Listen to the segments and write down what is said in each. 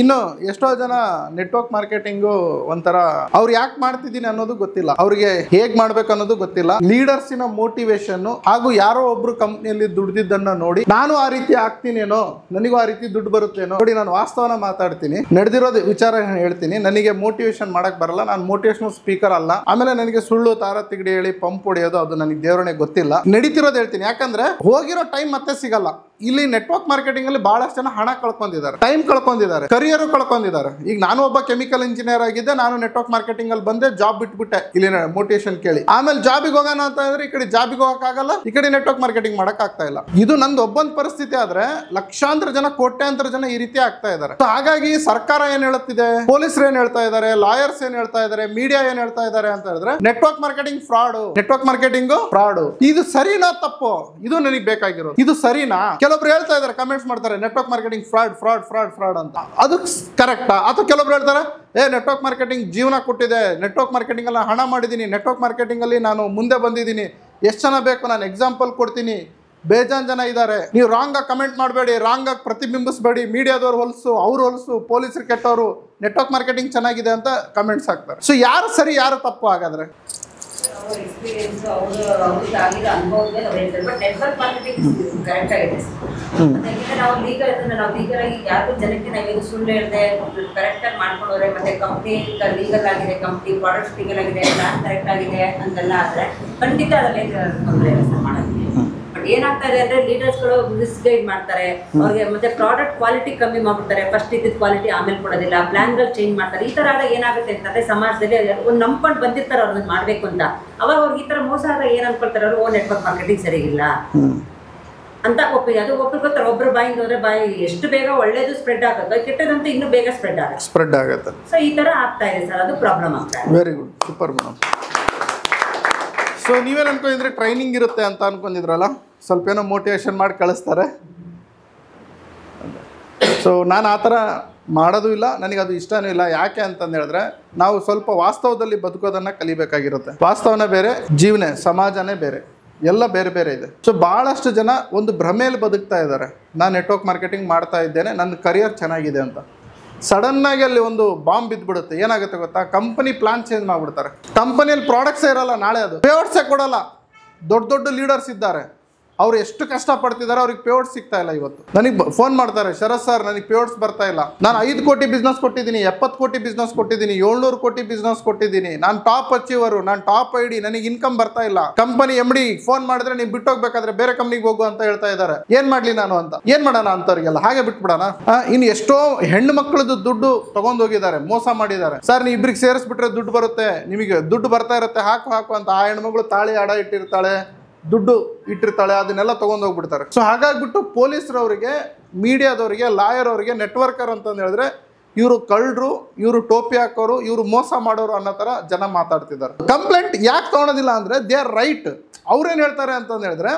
ಇನ್ನು ಎಷ್ಟೋ ಜನ ನೆಟ್ವರ್ಕ್ ಮಾರ್ಕೆಟಿಂಗು ಒಂಥರ ಅವ್ರು ಯಾಕೆ ಮಾಡ್ತಿದ್ದೀನಿ ಅನ್ನೋದು ಗೊತ್ತಿಲ್ಲ, ಅವ್ರಿಗೆ ಹೇಗ್ ಮಾಡ್ಬೇಕು ಅನ್ನೋದು ಗೊತ್ತಿಲ್ಲ. ಲೀಡರ್ಸಿನ ಮೋಟಿವೇಶನ್ ಹಾಗೂ ಯಾರೋ ಒಬ್ರು ಕಂಪ್ನಿಯಲ್ಲಿ ದುಡ್ದಿದ್ದನ್ನ ನೋಡಿ ನಾನು ಆ ರೀತಿ ಆಗ್ತೀನೇನೋ, ನನಗೂ ಆ ರೀತಿ ದುಡ್ಡು ಬರುತ್ತೇನೋ. ನೋಡಿ, ನಾನು ವಾಸ್ತವನ ಮಾತಾಡ್ತೀನಿ, ನಡೆದಿರೋದು ವಿಚಾರ ಹೇಳ್ತೀನಿ. ನನಗೆ ಮೋಟಿವೇಶನ್ ಮಾಡಕ್ ಬರಲ್ಲ, ನಾನು ಮೋಟಿವೇಶನಲ್ ಸ್ಪೀಕರ್ ಅಲ್ಲ. ಆಮೇಲೆ ನನಗೆ ಸುಳ್ಳು ತಾರ ತಿಗಡಿ ಹೇಳಿ ಪಂಪ್ ಹೊಡೆಯೋದು ಅದು ನನಗೆ ದೇವರೇ ಗೊತ್ತಿಲ್ಲ. ನಡೀತಿರೋದು ಹೇಳ್ತೀನಿ, ಯಾಕಂದ್ರೆ ಹೋಗಿರೋ ಟೈಮ್ ಮತ್ತೆ ಸಿಗಲ್ಲ. ಇಲ್ಲಿ ನೆಟ್ವರ್ಕ್ ಮಾರ್ಕೆಟಿಂಗ್ ಅಲ್ಲಿ ಬಹಳಷ್ಟು ಜನ ಹಣ ಕಳ್ಕೊಂಡಿದ್ದಾರೆ, ಟೈಮ್ ಕಳ್ಕೊಂಡಿದ್ದಾರೆ, ಕರಿಯರ್ ಕಳ್ಕೊಂಡಿದ್ದಾರೆ. ಈಗ ನಾನು ಒಬ್ಬ ಕೆಮಿಕಲ್ ಇಂಜಿನಿಯರ್ ಆಗಿದ್ದೆ, ನಾನು ನೆಟ್ವರ್ಕ್ ಮಾರ್ಕೆಟಿಂಗ್ ಅಲ್ಲಿ ಬಂದೆ, ಜಾಬ್ ಬಿಟ್ಬಿಟ್ಟೆ ಇಲ್ಲಿ ಮೋಟಿವೇಶನ್ ಕೇಳಿ. ಆಮೇಲೆ ಜಾಬಿಗೆ ಹೋಗೋಣ ಅಂತ ಅಂದ್ರೆ ಈ ಕಡೆ ಜಾಬಿಗೆ ಹೋಗಕ್ಕಾಗಲ್ಲ, ಈ ಕಡೆ ನೆಟ್ವರ್ಕ್ ಮಾರ್ಕೆಟಿಂಗ್ ಮಾಡಕ್ ಆಗ್ತಾ ಇಲ್ಲ. ಇದು ನಂದು ಒಬ್ಬೊಂದು ಪರಿಸ್ಥಿತಿ ಆದ್ರೆ ಲಕ್ಷಾಂತರ ಜನ, ಕೋಟ್ಯಾಂತರ ಜನ ಈ ರೀತಿ ಆಗ್ತಾ ಇದ್ದಾರೆ. ಹಾಗಾಗಿ ಸರ್ಕಾರ ಏನ್ ಹೇಳುತ್ತಿದೆ, ಪೊಲೀಸರು ಏನ್ ಹೇಳ್ತಾ ಇದ್ದಾರೆ, ಲಾಯರ್ಸ್ ಏನ್ ಹೇಳ್ತಾ ಇದ್ದಾರೆ, ಮೀಡಿಯಾ ಏನ್ ಹೇಳ್ತಾ ಇದ್ದಾರೆ ಅಂತ ಹೇಳಿದ್ರೆ network marketing fraud, network marketing fraud. ಇದು ಸರಿನಾ ತಪ್ಪು? ಇದು ನನಗೆ ಬೇಕಾಗಿರೋದು. ಇದು ಸರಿನಾ? ಕೆಲವೊಬ್ರು ಹೇಳ್ತಾ ಇದ್ದಾರೆ, ಕಮೆಂಟ್ಸ್ ಮಾಡ್ತಾರೆ, network marketing fraud fraud fraud fraud ಅಂತ. ಅದು ಕರೆಕ್ಟಾ? ಅಥವಾ ಕೆಲವೊಬ್ರು ಹೇಳ್ತಾರೆ, ನೆಟ್ವರ್ಕ್ ಮಾರ್ಕೆಟಿಂಗ್ ಜೀವನ ಕೊಟ್ಟಿದೆ, ನೆಟ್ವರ್ಕ್ ಮಾರ್ಕೆಟಿಂಗ್ ಅಲ್ಲಿ ಹಣ ಮಾಡಿದ್ದೀನಿ, ನೆಟ್ವರ್ಕ್ ಮಾರ್ಕೆಟಿಂಗ್ ಅಲ್ಲಿ ನಾನು ಮುಂದೆ ಬಂದಿದ್ದೀನಿ, ಎಷ್ಟು ಜನ ಬೇಕು ನಾನು ಎಕ್ಸಾಂಪಲ್ ಕೊಡ್ತೀನಿ, ಬೇಜಾನ್ ಜನ ಇದ್ದಾರೆ. ನೀವು ರಾಂಗ್ ಆಗಿ ಕಮೆಂಟ್ ಮಾಡಬೇಡಿ, ರಾಂಗ್ ಆಗಿ ಪ್ರತಿಬಿಂಬಿಸಬೇಡಿ, ಮೀಡಿಯಾದವ್ರು ಹೊಲಸು, ಅವ್ರು ಹೊಲಸು, ಪೊಲೀಸರು ಕೆಟ್ಟವರು, ನೆಟ್ವರ್ಕ್ ಮಾರ್ಕೆಟಿಂಗ್ ಚೆನ್ನಾಗಿದೆ ಅಂತ ಕಮೆಂಟ್ಸ್ ಹಾಕ್ತಾರೆ. ಸೊ ಯಾರು ಸರಿ ಯಾರು ತಪ್ಪು ಹಾಗಾದ್ರೆ? ಎಕ್ಸ್ಪೀರಿಯನ್ಸ್ ಅವ್ರಿಗೆ ಆಗಿರೋ ಅನುಭವದ ಮೇಲೆ ಅವ್ರು ಹೇಳ್ತಾರೆ. ಬಟ್ ನೆಟ್ವರ್ಕ್ ಮಾರ್ಕೆಟಿಂಗ್ ಕರೆಕ್ಟ್ ಆಗಿದೆ. ಯಾಕೆಂದ್ರೆ ನಾವು ಲೀಗಲ್ ಆಗಿ ಯಾರಿಗೂ ಜನಕ್ಕೆ ನಾವೇನು ಸುಳ್ಳು ಹೇಳಿದೆ ಕರೆಕ್ಟಾಗಿ ಮಾಡ್ಕೊಂಡವ್ರೆ, ಮತ್ತೆ ಕಂಪ್ನಿ ಲೀಗಲ್ ಆಗಿದೆ, ಕಂಪ್ನಿ ಪ್ರಾಡಕ್ಟ್ಸ್ ಲೀಗಲ್ ಆಗಿದೆ, ಪ್ಲಾನ್ ಕರೆಕ್ಟ್ ಆಗಿದೆ ಅಂತೆಲ್ಲ ಆದರೆ ಖಂಡಿತ ಅದರಲ್ಲಿ ತೊಂದರೆ ಇಲ್ಲ ಸರ್ ಮಾಡೋದಕ್ಕೆ. ಬಟ್ ಏನಾಗ್ತಾ ಇದೆ ಅಂದ್ರೆ ಲೀಡರ್ಸ್ಗಳು ಮಿಸ್ಗೈಡ್ ಮಾಡ್ತಾರೆ ಅವ್ರಿಗೆ, ಮತ್ತೆ ಪ್ರಾಡಕ್ಟ್ ಕ್ವಾಲಿಟಿ ಕಮ್ಮಿ ಮಾಡ್ಬಿಡ್ತಾರೆ, ಫಸ್ಟ್ ಇದ್ದಿದ್ದು ಕ್ವಾಲಿಟಿ ಆಮೇಲೆ ಕೊಡೋದಿಲ್ಲ, ಪ್ಲಾನ್ಗಳು ಚೇಂಜ್ ಮಾಡ್ತಾರೆ. ಈ ತರ ಆದಾಗ ಏನಾಗುತ್ತೆ ಅಂತಂದ್ರೆ ಸಮಾಜದಲ್ಲಿ ಒಂದು ನಂಬ್ಕೊಂಡು ಬಂದಿರ್ತಾರೆ ಅವ್ರನ್ನ ಮಾಡ್ಬೇಕು ಅಂತ, ಅವಾಗ ಅವ್ರಿಗೆ ಈ ತರ ಮೋಸ ಆದಾಗ ಏನ್ ಅನ್ಕೊಳ್ತಾರೆ ಅವರು, ನೆಟ್ವರ್ಕ್ ಮಾರ್ಕೆಟಿಂಗ್ ಸರಿಗಿಲ್ಲ ಅಂತ ಅದು ಒಬ್ರಿಗೋತಾರೆ. ಒಬ್ರು ಬಾಯಿಂದ ಹೋದ್ರೆ ಬಾಯಿ ಎಷ್ಟು ಬೇಗ ಒಳ್ಳೇದು ಸ್ಪ್ರೆಡ್ ಆಗುತ್ತೆ, ಕೆಟ್ಟದಂತ ಇನ್ನೂ ಬೇಗ ಸ್ಪ್ರೆಡ್ ಆಗುತ್ತೆ. ಸೊ ಈ ತರ ಆಗ್ತಾ ಇದೆ ಸರ್, ಅದು ಪ್ರಾಬ್ಲಮ್ ಆಗ್ತಾ ಇದೆ. Very good, super madam. So ನೀವೇನು ಅನ್ಕೊಂಡಿದ್ರೆ ಟ್ರೈನಿಂಗ್ ಇರುತ್ತೆ ಅಂತ ಅನ್ಕೊಂಡಿದ್ರಲ್ಲ, ಸ್ವಲ್ಪ ಏನೋ ಮೋಟಿವೇಶನ್ ಮಾಡಿ ಕಳಿಸ್ತಾರೆ. ಸೊ ನಾನು ಆ ಥರ ಮಾಡೋದು ಇಲ್ಲ, ನನಗದು ಇಷ್ಟನೂ ಇಲ್ಲ. ಯಾಕೆ ಅಂತಂದು ಹೇಳಿದ್ರೆ ನಾವು ಸ್ವಲ್ಪ ವಾಸ್ತವದಲ್ಲಿ ಬದುಕೋದನ್ನು ಕಲಿಬೇಕಾಗಿರುತ್ತೆ. ವಾಸ್ತವನೇ ಬೇರೆ, ಜೀವನ ಸಮಾಜನೇ ಬೇರೆ, ಎಲ್ಲ ಬೇರೆ ಬೇರೆ ಇದೆ. ಸೊ ಭಾಳಷ್ಟು ಜನ ಒಂದು ಭ್ರಮೆಯಲ್ಲಿ ಬದುಕ್ತಾ ಇದ್ದಾರೆ, ನಾನು ನೆಟ್ವರ್ಕ್ ಮಾರ್ಕೆಟಿಂಗ್ ಮಾಡ್ತಾ ಇದ್ದೇನೆ, ನನ್ನ ಕರಿಯರ್ ಚೆನ್ನಾಗಿದೆ ಅಂತ. ಸಡನ್ನಾಗಿ ಅಲ್ಲಿ ಒಂದು ಬಾಂಬ್ ಬಿದ್ದುಬಿಡುತ್ತೆ. ಏನಾಗುತ್ತೆ ಗೊತ್ತಾ, ಕಂಪನಿ ಪ್ಲಾನ್ ಚೇಂಜ್ ಮಾಡಿಬಿಡ್ತಾರೆ. ಕಂಪನಿಯಲ್ಲಿ ಪ್ರಾಡಕ್ಟ್ಸೇ ಇರಲ್ಲ, ನಾಳೆ ಅದು ಪೇಔಟ್ಸೇ ಕೊಡಲ್ಲ. ದೊಡ್ಡ ದೊಡ್ಡ ಲೀಡರ್ಸ್ ಇದ್ದಾರೆ, ಅವ್ರು ಎಷ್ಟು ಕಷ್ಟಪಡ್ತಿದ್ದಾರೆ, ಅವ್ರಿಗೆ ಪೇಔಟ್ಸ್ ಸಿಗ್ತಾ ಇಲ್ಲ. ಇವತ್ತು ನನಗೆ ಫೋನ್ ಮಾಡ್ತಾರೆ, ಶರತ್ ಸರ್ ನನಗೆ ಪೇಔಟ್ಸ್ ಬರ್ತಾ ಇಲ್ಲ, ನಾನು 5 ಕೋಟಿ ಬಿಸ್ನೆಸ್ ಕೊಟ್ಟಿದ್ದೀನಿ, 70 ಕೋಟಿ ಬಿಸ್ನೆಸ್ ಕೊಟ್ಟಿದ್ದೀನಿ, 700 ಕೋಟಿ ಬಿಸ್ನೆಸ್ ಕೊಟ್ಟಿದ್ದೀನಿ, ನಾನು ಟಾಪ್ ಅಚೀವರು, ನಾನು ಟಾಪ್ ಐಡಿ, ನನಗೆ ಇನ್ಕಮ್ ಬರ್ತಾ ಇಲ್ಲ. ಕಂಪನಿ MD ಫೋನ್ ಮಾಡಿದ್ರೆ ನೀವು ಬಿಟ್ಟು ಹೋಗ್ಬೇಕಾದ್ರೆ ಬೇರೆ ಕಂಪ್ನಿಗೆ ಹೋಗು ಅಂತ ಹೇಳ್ತಾ ಇದ್ದಾರೆ. ಏನ್ ಮಾಡ್ಲಿ ನಾನು ಅಂತ, ಏನ್ ಮಾಡೋಣ ಅಂತವ್ರಿಗೆಲ್ಲ ಹಾಗೆ ಬಿಟ್ಬಿಡೋಣ. ಇನ್ನು ಎಷ್ಟೋ ಹೆಣ್ಣು ಮಕ್ಕಳದ್ದು ದುಡ್ಡು ತಗೊಂಡೋಗಿದ್ದಾರೆ, ಮೋಸ ಮಾಡಿದ್ದಾರೆ. ಸರ್ ನೀವು ಇಬ್ರಿಗೆ ಸೇರಿಸ್ಬಿಟ್ರೆ ದುಡ್ಡು ಬರುತ್ತೆ, ನಿಮಗೆ ದುಡ್ಡು ಬರ್ತಾ ಇರುತ್ತೆ, ಹಾಕು ಅಂತ. ಆ ಹೆಣ್ಮಗಳು ತಾಳಿ ಆಡ ಇಟ್ಟಿರ್ತಾಳೆ, ದುಡ್ಡು ಇಟ್ಟಿರ್ತಾಳೆ, ಅದನ್ನೆಲ್ಲ ತೊಗೊಂಡೋಗ್ಬಿಡ್ತಾರೆ. ಸೊ ಹಾಗಾಗಿಬಿಟ್ಟು ಪೊಲೀಸರವರಿಗೆ, ಮೀಡಿಯಾದವರಿಗೆ, ಲಾಯರ್ ಅವರಿಗೆ, ನೆಟ್ವರ್ಕರ್ ಅಂತಂದು ಹೇಳಿದ್ರೆ ಇವರು ಕಳ್ಳರು, ಇವರು ಟೋಪಿ ಹಾಕೋರು, ಇವರು ಮೋಸ ಮಾಡೋರು ಅನ್ನೋ ಥರ ಜನ ಮಾತಾಡ್ತಿದ್ದಾರೆ. ಕಂಪ್ಲೇಂಟ್ ಯಾಕೆ ತೊಗೊಳೋದಿಲ್ಲ ಅಂದರೆ ದೇ ಆರ್ ರೈಟ್. ಅವ್ರೇನು ಹೇಳ್ತಾರೆ ಅಂತಂದು ಹೇಳಿದ್ರೆ,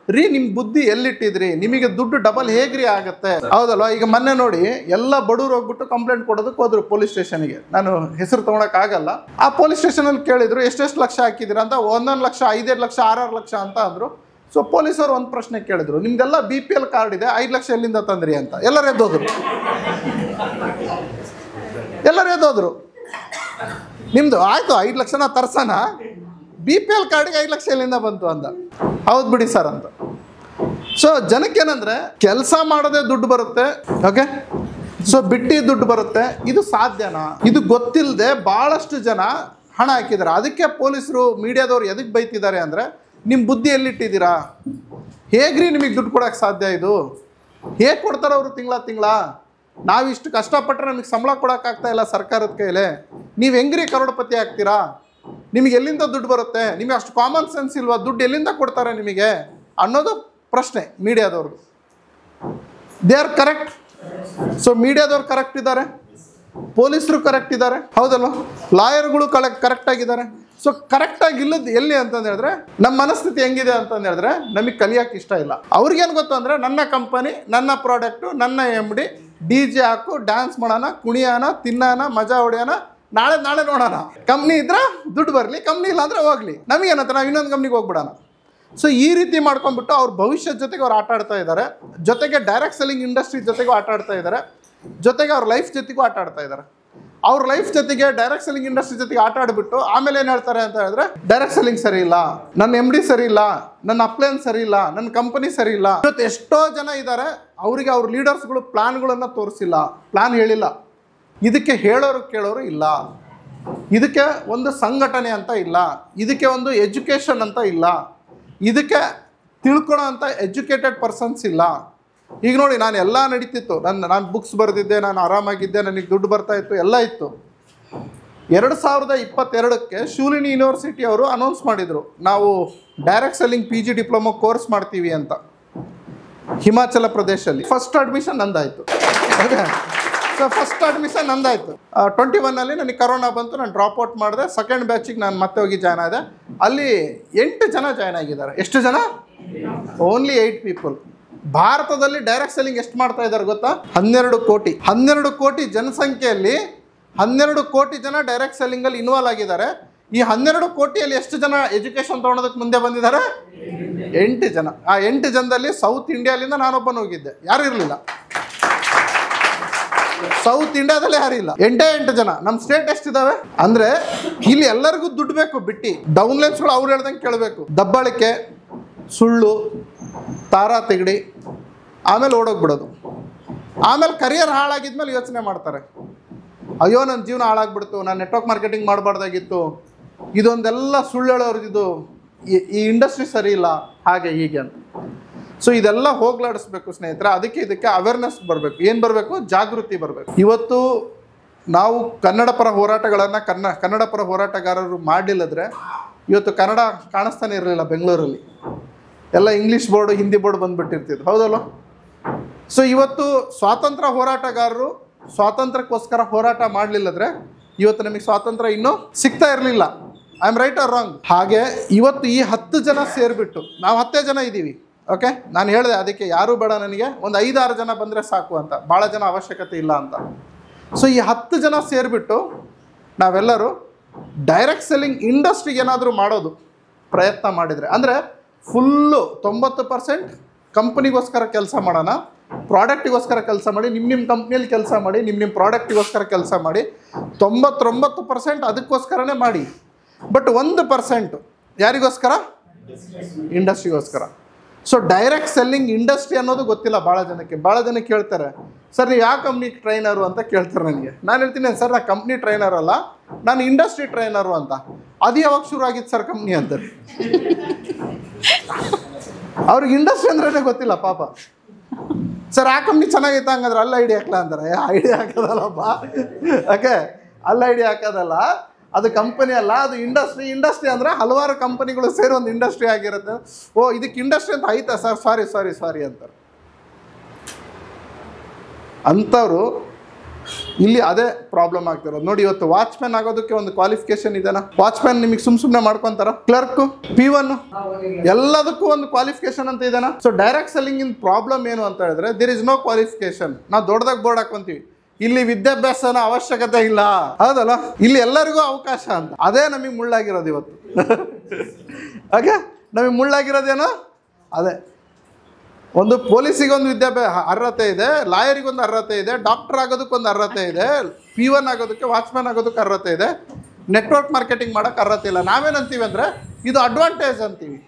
ರೀ ನಿಮ್ಮ ಬುದ್ಧಿ ಎಲ್ಲಿಟ್ಟಿದ್ರಿ, ನಿಮಗೆ ದುಡ್ಡು ಡಬಲ್ ಹೇಗ್ರಿ ಆಗುತ್ತೆ, ಹೌದಲ್ವಾ? ಈಗ ಮೊನ್ನೆ ನೋಡಿ ಎಲ್ಲ ಬಡವ್ರು ಹೋಗ್ಬಿಟ್ಟು ಕಂಪ್ಲೇಂಟ್ ಕೊಡೋದಕ್ಕೆ ಹೋದ್ರು ಪೊಲೀಸ್ ಸ್ಟೇಷನ್ಗೆ. ನಾನು ಹೆಸರು ತೊಗೊಳಕ್ಕಾಗಲ್ಲ. ಆ ಪೊಲೀಸ್ ಸ್ಟೇಷನಲ್ಲಿ ಕೇಳಿದ್ರು ಎಷ್ಟೆಷ್ಟು ಲಕ್ಷ ಹಾಕಿದ್ದೀರಾ ಅಂತ. 1 ಲಕ್ಷ, 5 ಲಕ್ಷ, 6 ಲಕ್ಷ ಅಂತ ಅಂದರು. ಸೊ ಪೊಲೀಸರು ಒಂದು ಪ್ರಶ್ನೆ ಕೇಳಿದ್ರು, ನಿಮ್ದೆಲ್ಲ BPL ಕಾರ್ಡ್ ಇದೆ, 5 ಲಕ್ಷ ಎಲ್ಲಿಂದ ತಂದ್ರಿ ಅಂತ. ಎಲ್ಲರೂ ಎದ್ದೋದ್ರು. ನಿಮ್ದು ಆಯ್ತು 5 ಲಕ್ಷನ ತರ್ಸೋಣ, BPL ಕಾರ್ಡಿಗೆ 5 ಲಕ್ಷ ಎಲ್ಲಿಂದ ಬಂತು ಅಂದ. ಹೌದು ಬಿಡಿ ಸರ್ ಅಂತ. ಸೊ ಜನಕ್ಕೇನಂದ್ರೆ ಕೆಲಸ ಮಾಡೋದೇ ದುಡ್ಡು ಬರುತ್ತೆ, ಓಕೆ, ಸೊ ಬಿಟ್ಟು ದುಡ್ಡು ಬರುತ್ತೆ. ಇದು ಸಾಧ್ಯನಾ? ಇದು ಗೊತ್ತಿಲ್ಲದೆ ಭಾಳಷ್ಟು ಜನ ಹಣ ಹಾಕಿದ್ದಾರೆ. ಅದಕ್ಕೆ ಪೊಲೀಸರು, ಮೀಡಿಯಾದವ್ರು ಎದಕ್ಕೆ ಬೈತಿದ್ದಾರೆ ಅಂದರೆ, ನಿಮ್ಮ ಬುದ್ಧಿ ಎಲ್ಲಿಟ್ಟಿದ್ದೀರಾ, ಹೇಗ್ರಿ ನಿಮಗೆ ದುಡ್ಡು ಕೊಡೋಕ್ಕೆ ಸಾಧ್ಯ? ಇದು ಹೇಗೆ ಕೊಡ್ತಾರೆ ಅವರು ತಿಂಗಳ? ನಾವಿಷ್ಟು ಕಷ್ಟಪಟ್ಟರೆ ನಮಗೆ ಸಂಬಳ ಕೊಡೋಕ್ಕಾಗ್ತಾ ಇಲ್ಲ ಸರ್ಕಾರದ ಕೈಲೇ, ನೀವು ಹೆಂಗ್ರಿ ಕರೋಡಪತಿ ಆಗ್ತೀರಾ? ನಿಮಗೆ ಎಲ್ಲಿಂದ ದುಡ್ಡು ಬರುತ್ತೆ? ನಿಮಗೆ ಅಷ್ಟು ಕಾಮನ್ ಸೆನ್ಸ್ ಇಲ್ವಾ? ದುಡ್ಡು ಎಲ್ಲಿಂದ ಕೊಡ್ತಾರೆ ನಿಮಗೆ ಅನ್ನೋದು ಪ್ರಶ್ನೆ ಮೀಡಿಯಾದವ್ರಿಗೆ. They are correct. ಸೊ ಮೀಡಿಯಾದವ್ರು ಕರೆಕ್ಟ್ ಇದ್ದಾರೆ, ಪೊಲೀಸರು ಕರೆಕ್ಟ್ ಇದ್ದಾರೆ, ಹೌದಲ್ವ? ಲಾಯರ್ಗಳು ಕರೆಕ್ಟ್ ಆಗಿದ್ದಾರೆ. ಸೊ ಕರೆಕ್ಟಾಗಿ ಇಲ್ಲದ್ದು ಎಲ್ಲಿ ಅಂತಂದು ಹೇಳಿದ್ರೆ, ನಮ್ಮ ಮನಸ್ಥಿತಿ ಹೆಂಗಿದೆ ಅಂತಂದು ಹೇಳಿದ್ರೆ ನಮಗೆ ಕಲಿಯೋಕೆ ಇಷ್ಟ ಇಲ್ಲ. ಅವ್ರಿಗೇನು ಗೊತ್ತು ಅಂದರೆ, ನನ್ನ ಕಂಪನಿ, ನನ್ನ ಪ್ರಾಡಕ್ಟು, ನನ್ನ MD, DJ ಹಾಕು, ಡ್ಯಾನ್ಸ್ ಮಾಡೋಣ, ಕುಣಿಯೋಣ, ತಿನ್ನೋಣ, ಮಜಾ ಹೊಡೆಯೋಣ, ನಾಳೆ ನೋಡೋಣ. ಕಂಪ್ನಿ ಇದ್ರೆ ದುಡ್ಡು ಬರಲಿ, ಕಂಪ್ನಿ ಇಲ್ಲ ಅಂದರೆ ಹೋಗಲಿ, ನಮಗೇನಂತ ನಾವು ಇನ್ನೊಂದು ಕಂಪ್ನಿಗೆ ಹೋಗ್ಬಿಡೋಣ. ಸೊ ಈ ರೀತಿ ಮಾಡ್ಕೊಂಡ್ಬಿಟ್ಟು ಅವ್ರ ಭವಿಷ್ಯದ ಜೊತೆಗೆ ಅವ್ರು ಆಟ ಆಡ್ತಾ ಇದ್ದಾರೆ, ಜೊತೆಗೆ ಡೈರೆಕ್ಟ್ ಸೆಲ್ಲಿಂಗ್ ಇಂಡಸ್ಟ್ರಿ ಜೊತೆಗೂ ಆಟ ಆಡ್ತಾ ಇದ್ದಾರೆ. ಜೊತೆಗೆ ಅವ್ರ ಲೈಫ್ ಜೊತೆಗೂ ಆಟ ಆಡ್ತಾ ಇದ್ದಾರೆ. ಅವ್ರ ಲೈಫ್ ಜೊತೆಗೆ ಡೈರೆಕ್ಟ್ ಸೆಲ್ಲಿಂಗ್ ಇಂಡಸ್ಟ್ರಿ ಜೊತೆಗೆ ಆಟ ಆಡ್ಬಿಟ್ಟು ಆಮೇಲೆ ಏನು ಹೇಳ್ತಾರೆ ಅಂತ ಹೇಳಿದ್ರೆ, ಡೈರೆಕ್ಟ್ ಸೆಲ್ಲಿಂಗ್ ಸರಿ ಇಲ್ಲ, ನನ್ನ MD ಸರಿ ಇಲ್ಲ, ನನ್ನ ಅಪ್ಲೈನ್ ಸರಿ ಇಲ್ಲ, ನನ್ನ ಕಂಪನಿ ಸರಿ ಇಲ್ಲ. ಇವತ್ತು ಎಷ್ಟೋ ಜನ ಇದ್ದಾರೆ, ಅವರಿಗೆ ಅವ್ರ ಲೀಡರ್ಸ್ಗಳು ಪ್ಲಾನ್ಗಳನ್ನು ತೋರಿಸಿಲ್ಲ, ಪ್ಲಾನ್ ಹೇಳಿಲ್ಲ. ಇದಕ್ಕೆ ಹೇಳೋರು ಕೇಳೋರು ಇಲ್ಲ, ಇದಕ್ಕೆ ಒಂದು ಸಂಘಟನೆ ಅಂತ ಇಲ್ಲ, ಇದಕ್ಕೆ ಒಂದು ಎಜುಕೇಷನ್ ಅಂತ ಇಲ್ಲ, ಇದಕ್ಕೆ ತಿಳ್ಕೊಳ್ಳೋ ಅಂತ ಎಜುಕೇಟೆಡ್ ಪರ್ಸನ್ಸ್ ಇಲ್ಲ. ಈಗ ನೋಡಿ, ನಾನು ಎಲ್ಲ ನಡೀತಿತ್ತು, ನಾನು ಬುಕ್ಸ್ ಬರೆದಿದ್ದೆ, ನಾನು ಆರಾಮಾಗಿದ್ದೆ, ನನಗೆ ದುಡ್ಡು ಬರ್ತಾ ಇತ್ತು, ಎಲ್ಲ ಇತ್ತು. 2022ಕ್ಕೆ ಶಿವಲಿನಿ ಯೂನಿವರ್ಸಿಟಿ ಅವರು ಅನೌನ್ಸ್ ಮಾಡಿದರು, ನಾವು direct selling PG diploma course ಮಾಡ್ತೀವಿ ಅಂತ. ಹಿಮಾಚಲ ಪ್ರದೇಶಲ್ಲಿ ಫಸ್ಟ್ ಅಡ್ಮಿಷನ್ ನಂದಾಯಿತು. ಓಕೆ, ಸೊ ಫಸ್ಟ್ ಅಡ್ಮಿಷನ್ ನಂದಾಯಿತು. 21ನಲ್ಲಿ ನನಗೆ ಕರೋನಾ ಬಂತು, ನಾನು ಡ್ರಾಪ್ ಔಟ್ ಮಾಡಿದೆ. ಸೆಕೆಂಡ್ ಬ್ಯಾಚಿಗೆ ನಾನು ಮತ್ತೆ ಹೋಗಿ ಜಾಯ್ನ್ ಆದೆ. ಅಲ್ಲಿ 8 ಜನ ಜಾಯ್ನ್ ಆಗಿದ್ದಾರೆ. ಎಷ್ಟು ಜನ? Only 8 people. ಭಾರತದಲ್ಲಿ ಡೈರೆಕ್ಟ್ ಸೆಲ್ಲಿಂಗ್ ಎಷ್ಟು ಮಾಡ್ತಾ ಇದ್ದಾರೆ ಗೊತ್ತಾ? 12 ಕೋಟಿ. 12 ಕೋಟಿ ಜನಸಂಖ್ಯೆಯಲ್ಲಿ 12 ಕೋಟಿ ಜನ ಡೈರೆಕ್ಟ್ ಸೆಲ್ಲಿಂಗಲ್ಲಿ ಇನ್ವಾಲ್ವ್ ಆಗಿದ್ದಾರೆ. ಈ 12 ಕೋಟಿಯಲ್ಲಿ ಎಷ್ಟು ಜನ ಎಜುಕೇಷನ್ ತೊಗೊಳೋದಕ್ಕೆ ಮುಂದೆ ಬಂದಿದ್ದಾರೆ? 8 ಜನ. ಆ 8 ಜನದಲ್ಲಿ ಸೌತ್ ಇಂಡಿಯಾಲಿಂದ ನಾನೊಬ್ಬನು ಹೋಗಿದ್ದೆ, ಯಾರು ಇರಲಿಲ್ಲ. ಸೌತ್ ಇಂಡಿಯಾದಲ್ಲಿ ಯಾರು ಇಲ್ಲ, 8 ಜನ. ನಮ್ಮ ಸ್ಟೇಟ್ ಎಷ್ಟಿದ್ದಾವೆ ಅಂದರೆ, ಇಲ್ಲಿ ಎಲ್ಲರಿಗೂ ದುಡ್ಡು ಬೇಕು, ಬಿಟ್ಟು ಡೌನ್ಲೈನ್ಸ್ಗಳು ಅವ್ರು ಹೇಳ್ದಂಗೆ ಕೇಳಬೇಕು. ದಬ್ಬಾಳಿಕೆ, ಸುಳ್ಳು, ತಾರಾ ತೆಗಡಿ, ಆಮೇಲೆ ಓಡೋಗ್ಬಿಡೋದು. ಆಮೇಲೆ ಕರಿಯರ್ ಹಾಳಾಗಿದ್ಮೇಲೆ ಯೋಚನೆ ಮಾಡ್ತಾರೆ, ಅಯ್ಯೋ ನನ್ನ ಜೀವನ ಹಾಳಾಗ್ಬಿಡ್ತು, ನಾನು ನೆಟ್ವರ್ಕ್ ಮಾರ್ಕೆಟಿಂಗ್ ಮಾಡಬಾರ್ದಾಗಿತ್ತು, ಇದೊಂದೆಲ್ಲ ಸುಳ್ಳು ಹೇಳೋರಿದ್ದು, ಈ ಇಂಡಸ್ಟ್ರಿ ಸರಿ ಇಲ್ಲ, ಹಾಗೆ ಹೀಗೆ ಅಂತ. ಸೊ ಇದೆಲ್ಲ ಹೋಗ್ಲಾಡಿಸ್ಬೇಕು ಸ್ನೇಹಿತರೆ. ಇದಕ್ಕೆ ಅವೇರ್ನೆಸ್ ಬರಬೇಕು. ಏನು ಬರಬೇಕು? ಜಾಗೃತಿ ಬರಬೇಕು. ಇವತ್ತು ನಾವು ಕನ್ನಡ ಪರ ಹೋರಾಟಗಳನ್ನು ಕನ್ನಡ ಪರ ಹೋರಾಟಗಾರರು ಮಾಡಲಿಲ್ಲದ್ರೆ ಇವತ್ತು ಕನ್ನಡ ಕಾಣಿಸ್ತಾನೆ ಇರಲಿಲ್ಲ. ಬೆಂಗಳೂರಲ್ಲಿ ಎಲ್ಲ ಇಂಗ್ಲೀಷ್ ಬೋರ್ಡು, ಹಿಂದಿ ಬೋರ್ಡ್ ಬಂದುಬಿಟ್ಟಿರ್ತಿದ್ದು, ಹೌದಲ್ಲ? ಸೊ ಇವತ್ತು ಸ್ವಾತಂತ್ರ್ಯ ಹೋರಾಟಗಾರರು ಸ್ವಾತಂತ್ರ್ಯಕ್ಕೋಸ್ಕರ ಹೋರಾಟ ಮಾಡಲಿಲ್ಲದ್ರೆ ಇವತ್ತು ನಮಗೆ ಸ್ವಾತಂತ್ರ್ಯ ಇನ್ನೂ ಸಿಗ್ತಾ ಇರಲಿಲ್ಲ. I am right or wrong? ಹಾಗೆ ಇವತ್ತು ಈ 10 ಜನ ಸೇರಿಬಿಟ್ಟು, ನಾವು 10 ಜನ ಇದ್ದೀವಿ. ಓಕೆ, ನಾನು ಹೇಳಿದೆ ಅದಕ್ಕೆ ಯಾರೂ ಬೇಡ, ನನಗೆ ಒಂದು 5-6 ಜನ ಬಂದರೆ ಸಾಕು ಅಂತ, ಭಾಳ ಜನ ಅವಶ್ಯಕತೆ ಇಲ್ಲ ಅಂತ. ಸೊ ಈ 10 ಜನ ಸೇರಿಬಿಟ್ಟು ನಾವೆಲ್ಲರೂ ಡೈರೆಕ್ಟ್ ಸೆಲ್ಲಿಂಗ್ ಇಂಡಸ್ಟ್ರಿಗೆ ಏನಾದರೂ ಮಾಡೋದು ಪ್ರಯತ್ನ ಮಾಡಿದರೆ, ಅಂದರೆ ಫುಲ್ಲು 90% ಕಂಪ್ನಿಗೋಸ್ಕರ ಕೆಲಸ ಮಾಡೋಣ, ಪ್ರಾಡಕ್ಟಿಗೋಸ್ಕರ ಕೆಲಸ ಮಾಡಿ, ನಿಮ್ಮ ಕಂಪ್ನಿಯಲ್ಲಿ ಕೆಲಸ ಮಾಡಿ, ನಿಮ್ಮ ಪ್ರಾಡಕ್ಟಿಗೋಸ್ಕರ ಕೆಲಸ ಮಾಡಿ. 99% ಅದಕ್ಕೋಸ್ಕರನೇ ಮಾಡಿ. ಬಟ್ 1% ಯಾರಿಗೋಸ್ಕರ? ಇಂಡಸ್ಟ್ರಿಗೋಸ್ಕರ. ಸೊ ಡೈರೆಕ್ಟ್ ಸೆಲ್ಲಿಂಗ್ ಇಂಡಸ್ಟ್ರಿ ಅನ್ನೋದು ಗೊತ್ತಿಲ್ಲ ಭಾಳ ಜನಕ್ಕೆ ಕೇಳ್ತಾರೆ, ಸರ್ ನೀವು ಯಾವ ಕಂಪ್ನಿ ಟ್ರೈನರು ಅಂತ ಕೇಳ್ತಾರೆ ನನಗೆ. ನಾನು ಹೇಳ್ತೀನಿ, ಸರ್ ನಾನು ಕಂಪ್ನಿ ಟ್ರೈನರ್ ಅಲ್ಲ, ನಾನು ಇಂಡಸ್ಟ್ರಿ ಟ್ರೈನರು ಅಂತ. ಅದು ಯಾವಾಗ ಶುರು ಆಗಿತ್ತು ಸರ್ ಕಂಪ್ನಿ ಅಂತಾರೆ. ಅವ್ರಿಗೆ ಇಂಡಸ್ಟ್ರಿ ಅಂದ್ರೇ ಗೊತ್ತಿಲ್ಲ ಪಾಪ. ಸರ್ ಆ ಕಂಪ್ನಿ ಚೆನ್ನಾಗೈತೆ, ಹಂಗಂದ್ರೆ ಅಲ್ಲಿ ಐಡಿಯಾ ಹಾಕ್ಲಾ ಅಂತಾರೆ. ಐಡಿಯಾ ಹಾಕೋದಲ್ಲಪ್ಪ. ಓಕೆ, ಅಲ್ಲಿ ಐಡಿಯಾ ಹಾಕೋದಲ್ಲ, ಅದು ಕಂಪನಿ ಅಲ್ಲ, ಅದು ಇಂಡಸ್ಟ್ರಿ ಅಂದರೆ ಹಲವಾರು ಕಂಪನಿಗಳು ಸೇರಿ ಒಂದು ಇಂಡಸ್ಟ್ರಿ ಆಗಿರುತ್ತೆ. ಓ ಇದಕ್ಕೆ ಇಂಡಸ್ಟ್ರಿ ಅಂತ ಆಯ್ತಾ ಸರ್, ಸಾರಿ ಅಂತಾರೆ. ಅಂಥವ್ರು ಇಲ್ಲಿ ಅದೇ ಪ್ರಾಬ್ಲಮ್ ಆಗ್ತಿರೋದು ನೋಡಿ. ಇವತ್ತು ವಾಚ್ಮ್ಯಾನ್ ಆಗೋದಕ್ಕೆ ಒಂದು ಕ್ವಾಲಿಫಿಕೇಶನ್ ಇದೆನಾ? ವಾಚ್ಮ್ಯಾನ್ ನಿಮಗೆ ಸುಮ್ಮನೆ ಮಾಡ್ಕೊತಾರ? ಕ್ಲರ್ಕು, P1 ಎಲ್ಲದಕ್ಕೂ ಒಂದು ಕ್ವಾಲಿಫಿಕೇಶನ್ ಅಂತ ಇದೆನಾ? ಸೊ ಡೈರೆಕ್ಟ್ ಸೆಲ್ಲಿಂಗ್ ಇನ್ ಪ್ರಾಬ್ಲಮ್ ಏನು ಅಂತ ಹೇಳಿದ್ರೆ, ದೇರ್ ಇಸ್ ನೋ ಕ್ವಾಲಿಫಿಕೇಶನ್. ನಾವು ದೊಡ್ಡದಾಗಿ ಬೋರ್ಡ್ ಹಾಕೊಂತೀವಿ, ಇಲ್ಲಿ ವಿದ್ಯಾಭ್ಯಾಸನ ಅವಶ್ಯಕತೆ ಇಲ್ಲ, ಹೌದಲ್ಲ? ಇಲ್ಲಿ ಎಲ್ಲರಿಗೂ ಅವಕಾಶ ಅಂತ. ಅದೇ ನಮಗೆ ಮುಳ್ಳಾಗಿರೋದು ಇವತ್ತು. ಹಾಗೆ ನಮಗೆ ಮುಳ್ಳಾಗಿರೋದೇನೋ ಅದೇ. ಒಂದು ಪೊಲೀಸಿಗೊಂದು ಅರ್ಹತೆ ಇದೆ, ಲಾಯರಿಗೊಂದು ಅರ್ಹತೆ ಇದೆ, ಡಾಕ್ಟರ್ ಆಗೋದಕ್ಕೊಂದು ಅರ್ಹತೆ ಇದೆ, P1 ಆಗೋದಕ್ಕೆ, ವಾಚ್ಮ್ಯಾನ್ ಆಗೋದಕ್ಕೆ ಅರ್ಹತೆ ಇದೆ, ನೆಟ್ವರ್ಕ್ ಮಾರ್ಕೆಟಿಂಗ್ ಮಾಡೋಕ್ಕೆ ಅರ್ಹತೆ ಇಲ್ಲ. ನಾವೇನಂತೀವಿ ಅಂದರೆ ಇದು ಅಡ್ವಾಂಟೇಜ್ ಅಂತೀವಿ.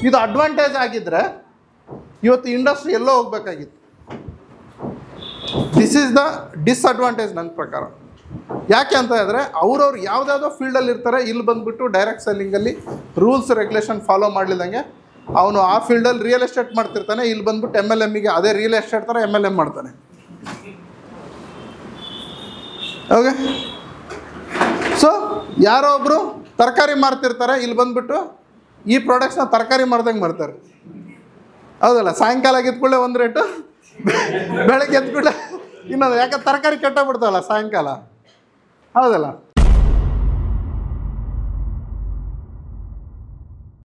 ಇದು ಅಡ್ವಾಂಟೇಜ್ ಆಗಿದ್ದರೆ ಇವತ್ತು ಇಂಡಸ್ಟ್ರಿ ಎಲ್ಲೋ ಹೋಗ್ಬೇಕಾಗಿತ್ತು. ದಿಸ್ ಈಸ್ ದ ಡಿಸ್ಅಡ್ವಾಂಟೇಜ್ ನನ್ನ ಪ್ರಕಾರ. ಯಾಕೆ ಅಂತ ಹೇಳಿದ್ರೆ, ಅವ್ರವ್ರು ಯಾವುದ್ಯಾವುದೋ ಫೀಲ್ಡಲ್ಲಿ ಇರ್ತಾರೆ, ಇಲ್ಲಿ ಬಂದುಬಿಟ್ಟು ಡೈರೆಕ್ಟ್ ಸೆಲ್ಲಿಂಗಲ್ಲಿ ರೂಲ್ಸ್ ರೆಗ್ಯುಲೇಷನ್ ಫಾಲೋ ಮಾಡಲಿಲ್ಲಂಗೆ ಅವನು ಆ ಫೀಲ್ಡಲ್ಲಿ ರಿಯಲ್ ಎಸ್ಟೇಟ್ ಮಾಡ್ತಿರ್ತಾನೆ, ಇಲ್ಲಿ ಬಂದ್ಬಿಟ್ಟು MLMಗೆ ಅದೇ ರಿಯಲ್ ಎಸ್ಟೇಟ್ ಥರ MLM ಮಾಡ್ತಾನೆ. ಓಕೆ, ಸೊ ಯಾರೋ ಒಬ್ಬರು ತರಕಾರಿ ಮಾರ್ತಿರ್ತಾರೆ, ಇಲ್ಲಿ ಬಂದುಬಿಟ್ಟು ಈ ಪ್ರಾಡಕ್ಟ್ಸ್ನ ತರಕಾರಿ ಮಾರ್ದಂಗೆ ಮಾಡ್ತಾರೆ, ಹೌದಲ್ಲ? ಸಾಯಂಕಾಲ ಆಗಿದ್ಕೊಳ್ಳೆ ಒಂದು ರೇಟು, ಬೆಳಗ್ಗೆ ಎದ್ಕೊಳ್ಳೆ ಇನ್ನೊಂದು. ಯಾಕಂದ್ರೆ ತರಕಾರಿ ಕೆಟ್ಟೋಗ್ಬಿಡ್ತಾವಲ್ಲ ಸಾಯಂಕಾಲ, ಹೌದಲ್ಲ?